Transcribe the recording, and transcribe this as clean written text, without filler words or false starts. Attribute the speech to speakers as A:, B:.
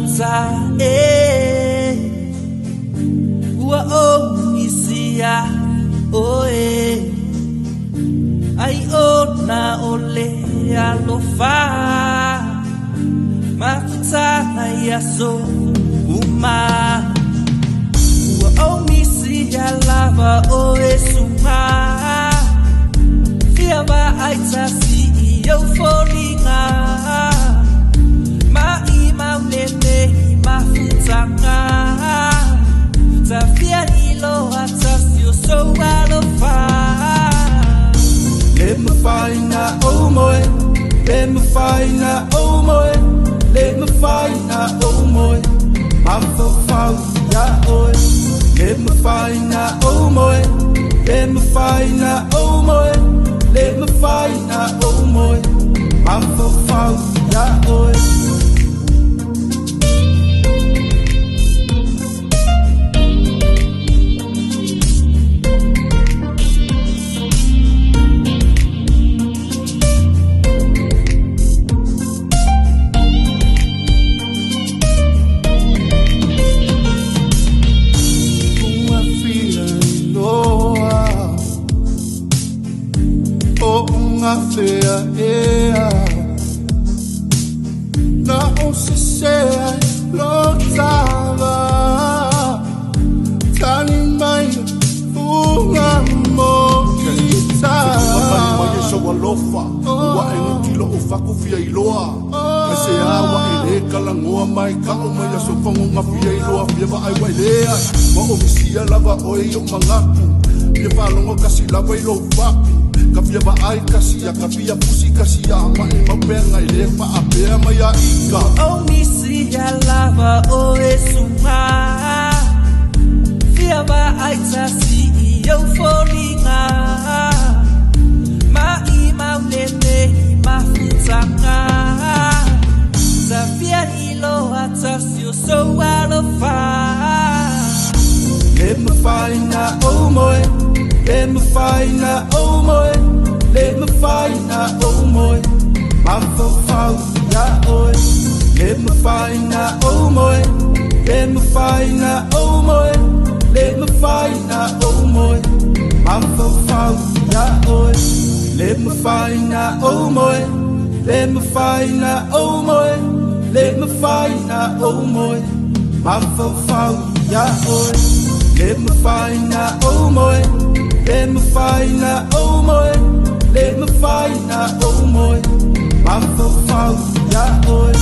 A: mata ua o isia oe ai ona ole alofa makutana yaso uma ua o isia lava oe sunga fiaba aita si yo folinga ma imaunene mafutanga Tafia ilo atasio so alofa Let me find out oh moe Let me find out oh moe Let me find out oh moe I'm so far ya oe Let me find out oh moe Let me find out oh moe Let me find out oh moe I'm so far ya oe Fea na o se sea lotava tani mai funga mo kita mai so alofa wa e kilo o faku fia iloa se awa e kala ngoa mai ka o mai so fongo nga fia iloa fia va ai wai lea mo o misia lava oi o mangaku fia falongo kasi lava ilo fa Kafia ba ai kasia kafia pusi kasia mai mapenga ile pa apea mai ika o misi ya lava o esunga fia ba ai tasi yo folinga ma imaunene mafutanga Tafia ilo atasio so alofa Let me find out oh moe Let me find out oh moe Let me find out oh moe I'm so far ya oe Let me find out oh moe Let me find out oh moe Let me find out oh moe I'm so far ya oe Let me find out oh moe Let me find out oh moe Let me find out oh moe I'm so far ya oe Let me find out oh moe Let me find out oh moe Let me find out oh moe I'm so far ya oe